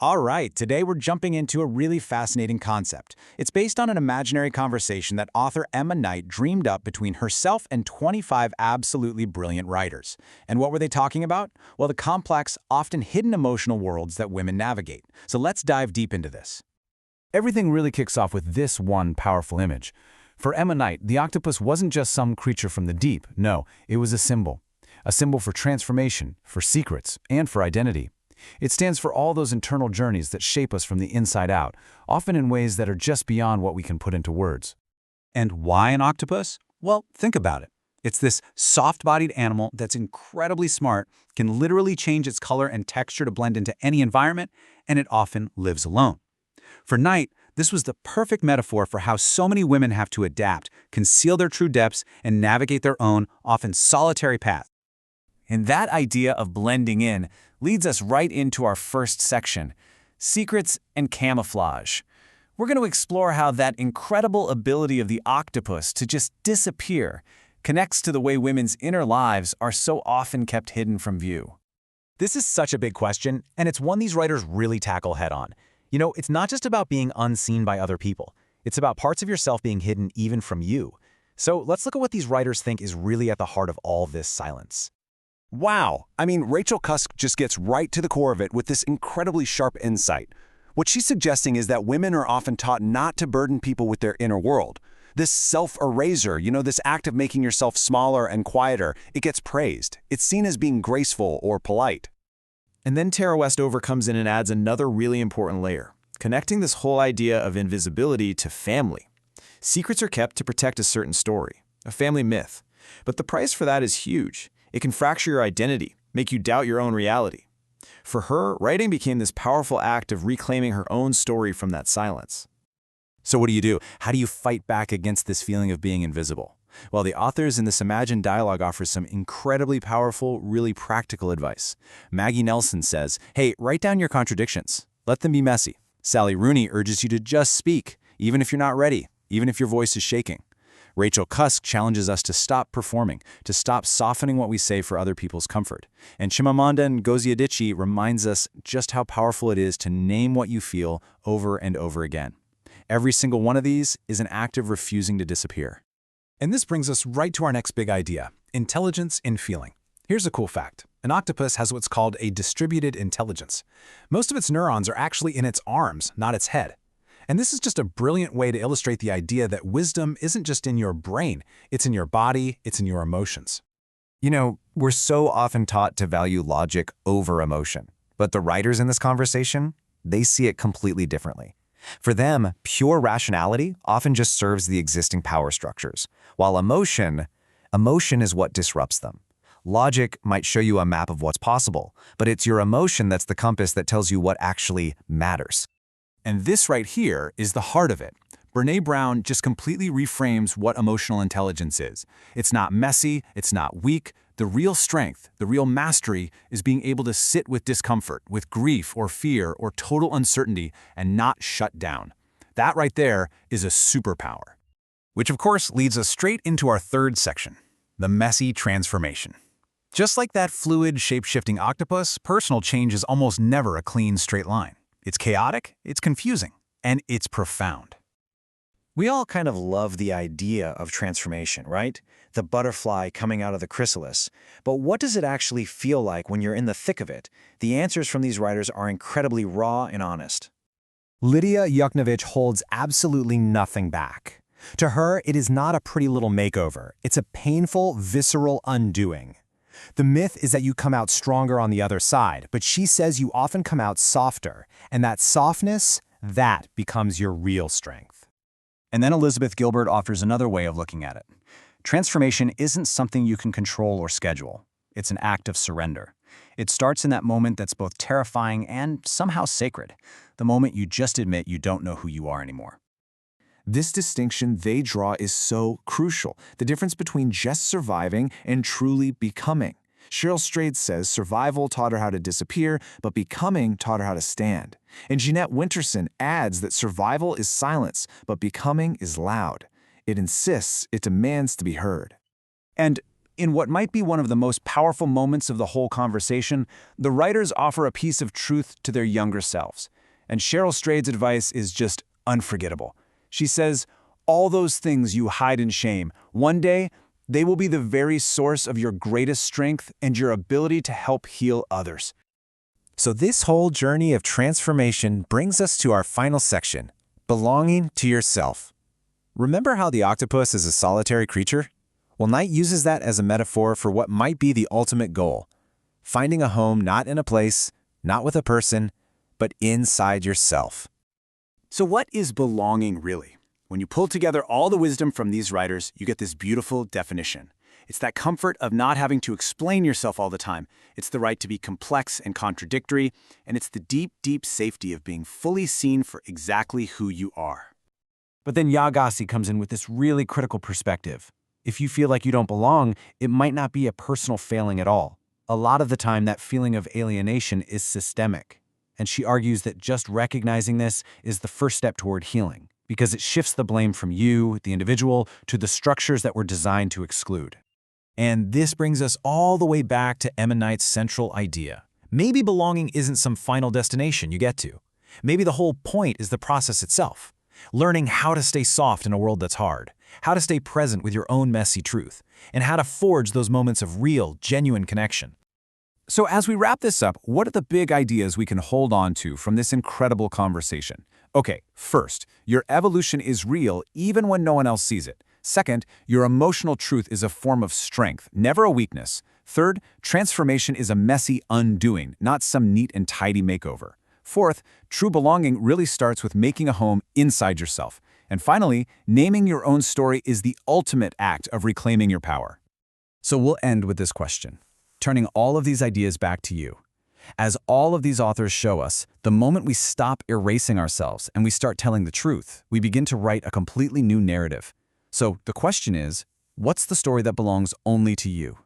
All right, today we're jumping into a really fascinating concept. It's based on an imaginary conversation that author Emma Knight dreamed up between herself and 25 absolutely brilliant writers. And what were they talking about? Well, the complex, often hidden emotional worlds that women navigate. So let's dive deep into this. Everything really kicks off with this one powerful image. For Emma Knight, the octopus wasn't just some creature from the deep. No, it was a symbol. A symbol for transformation, for secrets, and for identity. It stands for all those internal journeys that shape us from the inside out, often in ways that are just beyond what we can put into words. And why an octopus? Well, think about it. It's this soft-bodied animal that's incredibly smart, can literally change its color and texture to blend into any environment, and it often lives alone. For Knight, this was the perfect metaphor for how so many women have to adapt, conceal their true depths, and navigate their own, often solitary path. And that idea of blending in leads us right into our first section, secrets and camouflage. We're going to explore how that incredible ability of the octopus to just disappear connects to the way women's inner lives are so often kept hidden from view. This is such a big question, and it's one these writers really tackle head-on. You know, it's not just about being unseen by other people. It's about parts of yourself being hidden even from you. So let's look at what these writers think is really at the heart of all this silence. Wow! I mean, Rachel Cusk just gets right to the core of it with this incredibly sharp insight. What she's suggesting is that women are often taught not to burden people with their inner world. This self-erasure, this act of making yourself smaller and quieter, it gets praised. It's seen as being graceful or polite. And then Tara Westover comes in and adds another really important layer, connecting this whole idea of invisibility to family. Secrets are kept to protect a certain story, a family myth. But the price for that is huge. It can fracture your identity, make you doubt your own reality. For her, writing became this powerful act of reclaiming her own story from that silence. So what do? How do you fight back against this feeling of being invisible? Well, the authors in this imagined dialogue offer some incredibly powerful, really practical advice. Maggie Nelson says, hey, write down your contradictions. Let them be messy. Sally Rooney urges you to just speak, even if you're not ready, even if your voice is shaking. Rachel Cusk challenges us to stop performing, to stop softening what we say for other people's comfort. And Chimamanda Ngozi Adichie reminds us just how powerful it is to name what you feel over and over again. Every single one of these is an act of refusing to disappear. And this brings us right to our next big idea, intelligence in feeling. Here's a cool fact. An octopus has what's called a distributed intelligence. Most of its neurons are actually in its arms, not its head. And this is just a brilliant way to illustrate the idea that wisdom isn't just in your brain, it's in your body, it's in your emotions. We're so often taught to value logic over emotion, but the writers in this conversation, they see it completely differently. For them, pure rationality often just serves the existing power structures, while emotion is what disrupts them. Logic might show you a map of what's possible, but it's your emotion that's the compass that tells you what actually matters. And this right here is the heart of it. Brené Brown just completely reframes what emotional intelligence is. It's not messy, it's not weak. The real strength, the real mastery, is being able to sit with discomfort, with grief or fear or total uncertainty and not shut down. That right there is a superpower. Which of course leads us straight into our third section, the messy transformation. Just like that fluid, shape-shifting octopus, personal change is almost never a clean, straight line. It's chaotic, it's confusing, and it's profound. We all kind of love the idea of transformation, right? The butterfly coming out of the chrysalis. But what does it actually feel like when you're in the thick of it? The answers from these writers are incredibly raw and honest. Lydia Yuknovich holds absolutely nothing back. To her, it is not a pretty little makeover. It's a painful, visceral undoing. The myth is that you come out stronger on the other side, but she says you often come out softer, and that softness, that becomes your real strength. And then Elizabeth Gilbert offers another way of looking at it. Transformation isn't something you can control or schedule. It's an act of surrender. It starts in that moment that's both terrifying and somehow sacred, the moment you just admit you don't know who you are anymore. This distinction they draw is so crucial, the difference between just surviving and truly becoming. Cheryl Strayed says survival taught her how to disappear, but becoming taught her how to stand. And Jeanette Winterson adds that survival is silence, but becoming is loud. It insists, it demands to be heard. And In what might be one of the most powerful moments of the whole conversation, the writers offer a piece of truth to their younger selves. And Cheryl Strayed's advice is just unforgettable. She says, "All those things you hide in shame, one day, they will be the very source of your greatest strength and your ability to help heal others." So this whole journey of transformation brings us to our final section, belonging to yourself. Remember how the octopus is a solitary creature? Well, Knight uses that as a metaphor for what might be the ultimate goal, finding a home not in a place, not with a person, but inside yourself. So what is belonging really? When you pull together all the wisdom from these writers, you get this beautiful definition. It's that comfort of not having to explain yourself all the time. It's the right to be complex and contradictory, and it's the deep, deep safety of being fully seen for exactly who you are. But then Yagasi comes in with this really critical perspective. If you feel like you don't belong, it might not be a personal failing at all. A lot of the time, that feeling of alienation is systemic. And she argues that just recognizing this is the first step toward healing, because it shifts the blame from you, the individual, to the structures that were designed to exclude. And this brings us all the way back to Emma Knight's central idea. Maybe belonging isn't some final destination you get to. Maybe the whole point is the process itself. Learning how to stay soft in a world that's hard, how to stay present with your own messy truth, and how to forge those moments of real, genuine connection. So as we wrap this up, what are the big ideas we can hold on to from this incredible conversation? Okay, first, your evolution is real even when no one else sees it. Second, your emotional truth is a form of strength, never a weakness. Third, transformation is a messy undoing, not some neat and tidy makeover. Fourth, true belonging really starts with making a home inside yourself. And finally, naming your own story is the ultimate act of reclaiming your power. So we'll end with this question, turning all of these ideas back to you. As all of these authors show us, the moment we stop erasing ourselves and we start telling the truth, we begin to write a completely new narrative. So the question is, what's the story that belongs only to you?